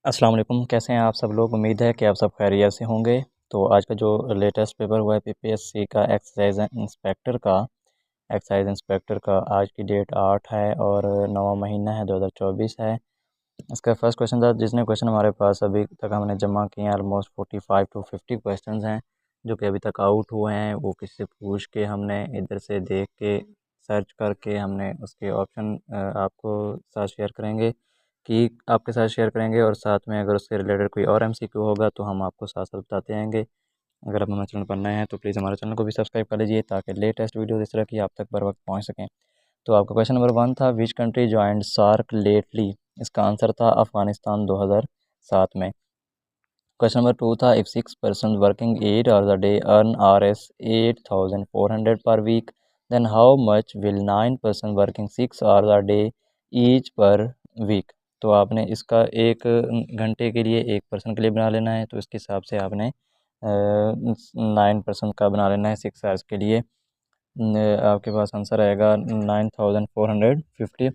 अस्सलाम वालेकुम, कैसे हैं आप सब लोग। उम्मीद है कि आप सब खैरियत से होंगे। तो आज का जो लेटेस्ट पेपर हुआ है पीपीएससी का एक्साइज इंस्पेक्टर का आज की डेट 8 है और 9वां महीना है 2024 है। इसका फर्स्ट क्वेश्चन था, जिसने क्वेश्चन हमारे पास अभी तक हमने जमा किए हैं ऑलमोस्ट 45 to 50 क्वेश्चन हैं जो कि अभी तक आउट हुए हैं। वो किसी से पूछ के हमने इधर से देख के सर्च करके हमने उसके ऑप्शन आपको साथ शेयर करेंगे और साथ में अगर उससे रिलेटेड कोई और एमसीक्यू होगा तो हम आपको साथ साथ बताते रहेंगे। अगर आप हमारे चैनल पर नए हैं तो प्लीज़ हमारे चैनल को भी सब्सक्राइब कर लीजिए ताकि लेटेस्ट वीडियो इस तरह की आप तक बर वक्त पहुँच सकें। तो आपका क्वेश्चन नंबर 1 था, which country joined SAARC lately. इसका आंसर था अफ़गानिस्तान 2007 में। क्वेश्चन नंबर 2 था, if 6 person working 8 hours a day earn RS 8400 per week, then how much will 9 person working 6 hours a day each per week. तो आपने इसका एक घंटे के लिए एक पर्सन के लिए बना लेना है, तो इसके हिसाब से आपने 9 पर्सन का बना लेना है 6 आवर्स के लिए। आपके पास आंसर आएगा 9450।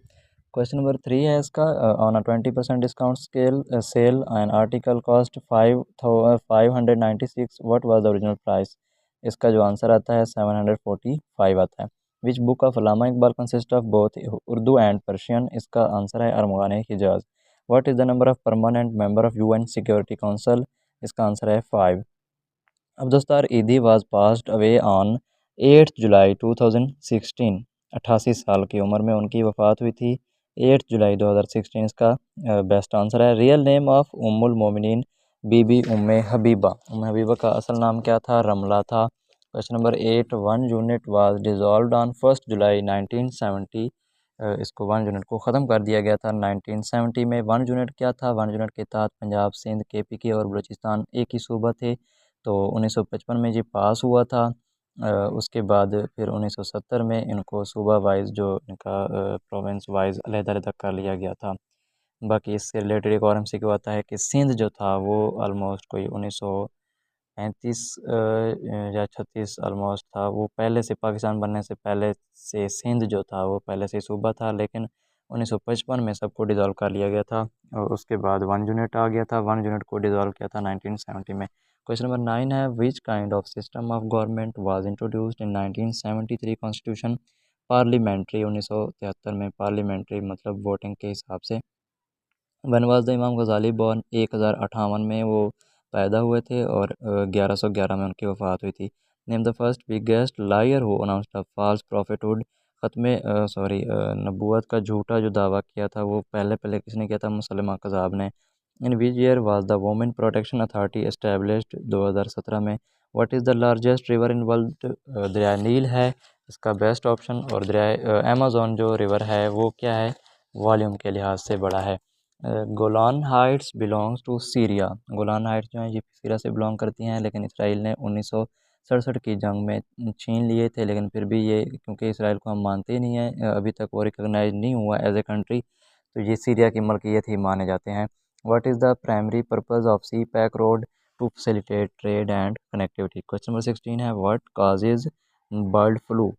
क्वेश्चन नंबर 3 है इसका, on a 20% discount scale sell an article cost 596, what was the original price. इसका जो आंसर आता है 745 आता है। Which book of Allama Iqbal consist of both Urdu and Persian. इसका आंसर है Armaghan Hijaz. What is the number of permanent member of UN security council. इसका answer है 5। Abdus Sattar Edhi was passed away on 8 जुलाई 2016। 88 साल की उम्र में उनकी वफ़ात हुई थी 8 जुलाई 2016। इसका बेस्ट आंसर है। रियल नेम ऑफ उम्मुल मोमिनीन बीबी उम्मे हबीबा। उम्मे हबीबा का असल नाम क्या था? रमला था। Question number 8, one unit was dissolved on 1 July 1970। इसको वन यूनिट को ख़त्म कर दिया गया था 1970 में। वन यूनिट क्या था? वन यूनिट के तहत पंजाब, सिंध, KPK और बलूचिस्तान एक ही सूबा थे। तो 1955 में जी पास हुआ था। उसके बाद फिर 1970 में इनको सूबा वाइज जो इनका प्रोविंस वाइज अलग-अलग कर लिया गया था। बाकी इससे रिलेटेड एक और एमसीक्यू आता है कि सिंध जो था वो ऑलमोस्ट कोई 1935 या 36 ऑलमोस्ट था। वो पहले से पाकिस्तान बनने से पहले से सिंध जो था वो पहले से सूबा था, लेकिन 1955 में सबको डिज़ोल्व कर लिया गया था और उसके बाद वन यूनिट आ गया था। वन यूनिट को डिज़ोल्व किया था 1970 में। क्वेश्चन नंबर 9 है, which kind of system of government was introduced in 1973 constitution. Parliamentary 1973 में, पार्लियामेंट्री मतलब वोटिंग के हिसाब से। वन वाज द इमाम गज़ाली बॉर्न, 1058 में वो पैदा हुए थे और 1111 में उनकी वफ़ात हुई थी। Name the first biggest liar who announced a false prophethood. नबूवत का झूठा जो दावा किया था वो पहले पहले किसने किया था? मुसलमा कज़ाब ने। In which year was the women protection authority established? 2017 में। What is the largest river in world? दरिया नील है इसका बेस्ट ऑप्शन। और दरिया अमेज़न जो रिवर है वो क्या है? वॉल्यूम के लिहाज से बड़ा है। Golan Heights belongs to Syria. Golan Heights जो हैं ये सीरिया से बिलोंग करती हैं, लेकिन इसराइल ने 1967 की जंग में छीन लिए थे। लेकिन फिर भी ये, क्योंकि इसराइल को हम मानते ही नहीं हैं, अभी तक वो रिकगनाइज नहीं हुआ एज ए कंट्री, तो ये सीरिया की मलकियत ही माने जाते हैं। What is the primary purpose of CPEC road? To facilitate trade and connectivity. Question number 16 है, व्हाट काजेज बर्ड फ्लू।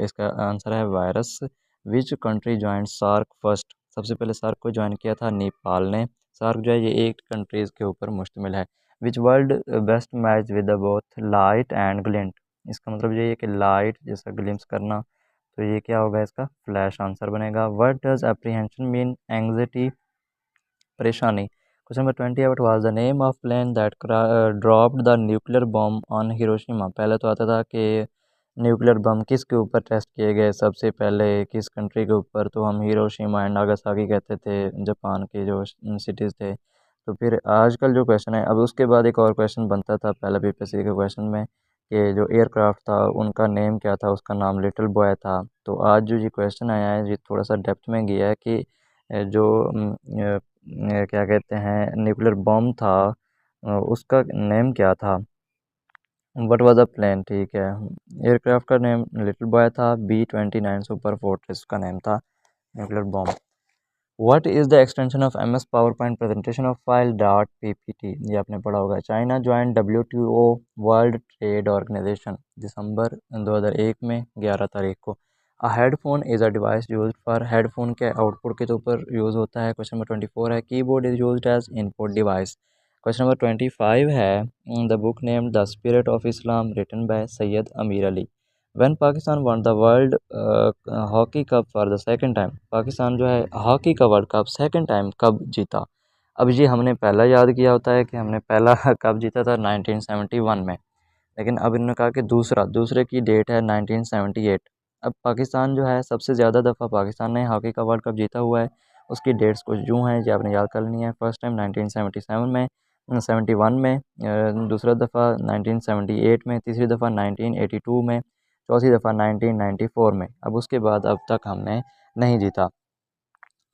इसका आंसर है virus. Which country joined SAARC first. सबसे पहले सार्क को ज्वाइन किया था नेपाल ने। सार्क जो है ये 8 कंट्रीज़ के ऊपर मुश्तमिल है। विच world best match with both light and glint. इसका मतलब ये है कि लाइट जैसा ग्लिम्स करना, तो ये क्या होगा? इसका फ्लैश आंसर बनेगा। What does apprehension mean? Anxiety, परेशानी। क्वेश्चन नंबर 20 है, what was the name of plane that dropped the nuclear bomb on Hiroshima. पहले तो आता था कि न्यूक्लियर बम किसके ऊपर टेस्ट किए गए सबसे पहले, किस कंट्री के ऊपर? तो हम हिरोशिमा एंड नागासाकी कहते थे, जापान के जो सिटीज़ थे। तो फिर आजकल जो क्वेश्चन है, अब उसके बाद एक और क्वेश्चन बनता था पहले पीपीएससी के क्वेश्चन में कि जो एयरक्राफ्ट था उनका नेम क्या था? उसका नाम लिटिल बॉय था। तो आज जो ये क्वेश्चन आया है ये थोड़ा सा डेप्थ में गया है कि जो क्या कहते हैं न्यूक्लियर बम था, उसका नेम क्या था? व्हाट वाज द प्लेन, ठीक है। एयरक्राफ्ट का नेम लिटिल बॉय था। B-29 सुपर फोर्ट्रेस का नेम था nuclear bomb. What is the extension of MS power point presentation of file dot PPT। ये आपने पढ़ा होगा। China join WTO world trade organization दिसंबर 2001 में 11 तारीख को। A headphone is a device used for, headphone के आउटपुट के तौर पर यूज़ होता है। क्वेश्चन नंबर 24 है keyboard is used as input device. Question number 25 है the book named the spirit of Islam written by Syed Ameer Ali. When Pakistan won the world hockey cup for the second time, Pakistan जो है hockey का world cup second time कब जीता। अब ये हमने पहला याद किया होता है कि हमने पहला कब जीता था 1971 में, लेकिन अब इन्होंने कहा कि दूसरे की डेट है 1978। अब पाकिस्तान जो है सबसे ज़्यादा दफ़ा पाकिस्तान ने हॉकी का वर्ल्ड कप जीता हुआ है, उसकी डेट्स कुछ यूँ हैं, ये आपने याद कर लेनी है। फर्स्ट टाइम 1977 में, 71 में, दूसरा दफ़ा 1978 में, तीसरी दफ़ा 1982 में, चौथी दफ़ा 1994 में। अब उसके बाद अब तक हमने नहीं जीता।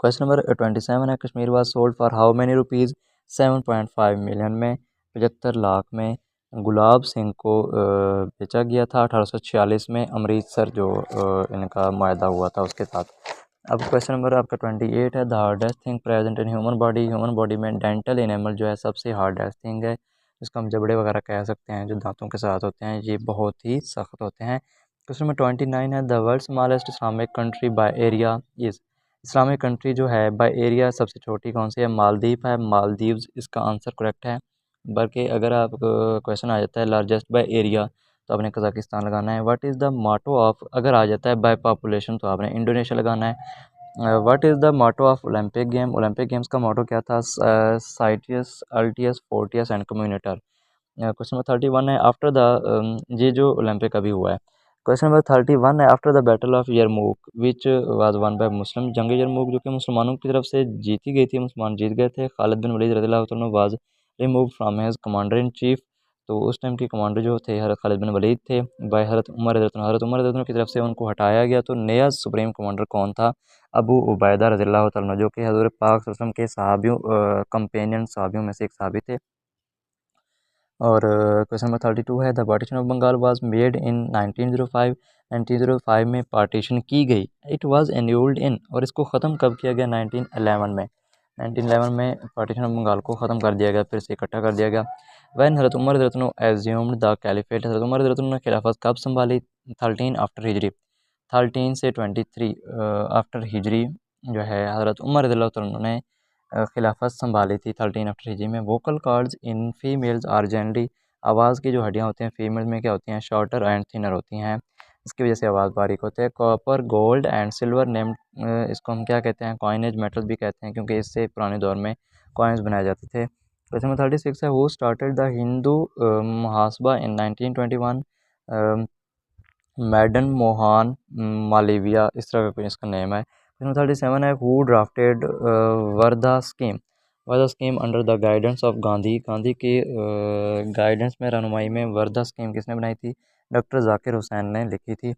क्वेश्चन नंबर 27 है Kashmir was sold for how many rupees. 7.5 million में, 75 लाख में। गुलाब सिंह को बेचा गया था 1846 में, अमृतसर जो इनका माहदा हुआ था उसके साथ। अब क्वेश्चन नंबर आपका 28 है the hardest thing present in human body में डेंटल इनेमल जो है सबसे हार्डेस्ट थिंग है, जिसको हम जबड़े वगैरह कह सकते हैं, जो दांतों के साथ होते हैं, ये बहुत ही सख्त होते हैं। क्वेश्चन नंबर 29 है the world smallest Islamic country by area is, Islamic country जो है बाय एरिया सबसे छोटी कौन सी है। मालदीव है, मालदीव्स इसका आंसर करेक्ट है। बल्कि अगर आप क्वेश्चन आ जाता है लार्जेस्ट बाय एरिया तो आपने कज़ाकिस्तान लगाना है। What is the motto of, अगर आ जाता है बाय पॉपुलेशन तो आपने इंडोनेशिया लगाना है। What is the motto of Olympic game, Olympic games का मोटो क्या था। Citius, altius, fortius and communiter. Question number 31 है आफ्टर द, ये जो ओलंपिक अभी हुआ है। क्वेश्चन नंबर 31 है after the battle of यरमूक which was one by मुस्लिम, जंग यरमूक जो कि मुसलमानों की तरफ से जीती गई थी, मुसलमान जीत गए थे। खालिद बिन वलीद रज़ियल्लाहु अन्हु was remove from his commander in chief, तो उस टाइम के कमांडर जो थे हज़रत खालिद बिन वलीद थे। बाय हज़रत उमर रज़ियल्लाहु अन्हु, हज़रत उमर रज़ियल्लाहु अन्हु की तरफ से उनको हटाया गया। तो नया सुप्रीम कमांडर कौन था। अबू उबैदा रज़ियल्लाहु तआला अन्हु, जो कि हज़रत पाक सल्लल्लाहु अलैहि वसल्लम के सहाबियों कंपेनियन सहाबियों में से एक सहाबी थे। और क्वेश्चन नंबर 32 है the partition of Bengal was made in 1905, 1905 में पार्टीशन की गई। इट वाज एन्यूल्ड इन, और इसको ख़त्म कब किया गया 1911 में, 1911 में पार्टीशन ऑफ बंगाल को ख़त्म कर दिया गया, फिर से इकट्ठा कर दिया गया। वैन हज़रत उमर रज़ियल्लाहु अन्हु एज्यूम्ड द कैलिफेट, हज़रत उमर रज़ियल्लाहु अन्हु ने खिलाफत कब संभाली। 13 आफ्टर हिजरी, 13 से 23 आफ्टर हिजरी जो है हज़रत उमर रज़ियल्लाहु अन्हु ने खिलाफत संभाली थी 13 आफ्टर हिजरी में। Vocal cords in females are generally, आवाज़ की जो हड्डियाँ होती हैं फीमेल में क्या होती हैं, शॉर्टर एंड थिनर होती हैं, इसकी वजह से आवाज़ बारीक होती है। Copper, gold and silver named, इसको हम क्या कहते हैं, कॉइनेज मेटल भी कहते हैं, क्योंकि इससे पुराने दौर में कॉइन्स बनाए जाते थे। क्वेश्चन नंबर 36 है who started the Hindu Mahasabha in 1921। Madan Mohan Malaviya, इस तरह का कोई इसका नेम है। क्वेश्चन नंबर 37 है who drafted Wardha scheme, Wardha scheme under the guidance of Gandhi, Gandhi की गाइडेंस में, रहनुमाई में वर्धा स्कीम किसने बनाई थी। डॉक्टर जाकिर हुसैन ने लिखी थी।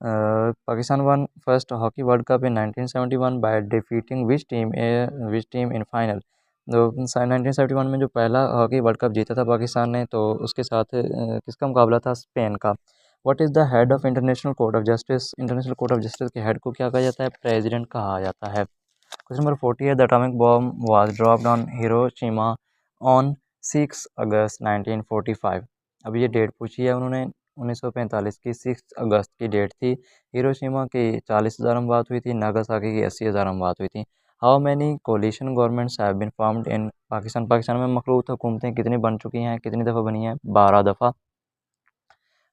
Pakistan one first hockey world cup in 1971 by defeating which team in final. तो 1971 में जो पहला हॉकी वर्ल्ड कप जीता था पाकिस्तान ने, तो उसके साथ किसका मुकाबला था, स्पेन का। What is the head of international court of justice, international court of justice के हेड को क्या कहा जाता है, प्रेसिडेंट कहा जाता है। क्वेश्चन नंबर 40 है the atomic bomb was dropped on Hiroshima on 6 अगस्त 1945। अब ये डेट पूछी है उन्होंने, 1945 की 6 अगस्त की डेट थी। हिरोशिमा की 40,000 बात हुई थी, नागासाकी की 80,000 बात हुई थी। How many coalition governments have been formed in Pakistan, Pakistan में मखलूत हुकूमतें कितनी बन चुकी हैं, कितनी दफ़ा बनी हैं, 12 दफ़ा।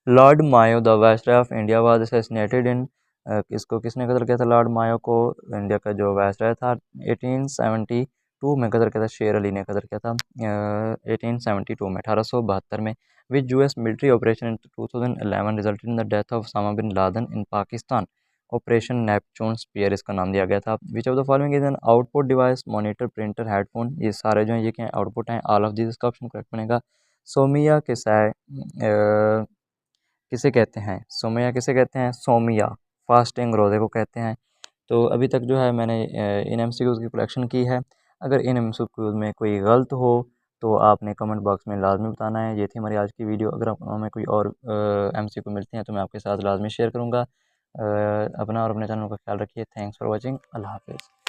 Lord Mayo the viceroy of India was assassinated in, इसको किसने कत्ल किया था, लॉर्ड मायो को, इंडिया का जो वायसराय था। 1872 में कत्ल किया था, शेर अली ने कत्ल किया था 1872 में, 1872 में। Which US military operation in 2011 resulted in the death of Osama bin Laden in Pakistan. Operation Neptune spear इसका नाम दिया गया था। Which of the following is an output device, monitor, printer, headphone, ये सारे जो हैं ये क्या आउटपुट हैं, ऑल ऑफ दिस, इसका ऑप्शन करेक्ट बनेगा। सोमिया किसाए किसे कहते हैं, सोमया किसे कहते हैं, सोमिया फास्टिंग रोज़े को कहते हैं। तो अभी तक जो है मैंने इन एमसीक्यूज़ की कलेक्शन की है। अगर इन एमसीक्यूज़ में कोई गलत हो तो आपने कमेंट बॉक्स में लाजमी बताना है। ये थी हमारी आज की वीडियो। अगर हमें कोई और एमसीक्यू मिलती हैं तो मैं आपके साथ लाजमी शेयर करूँगा। अपना और अपने चैनल का ख्याल रखिए। Thanks for watching. अल्लाह हाफिज़।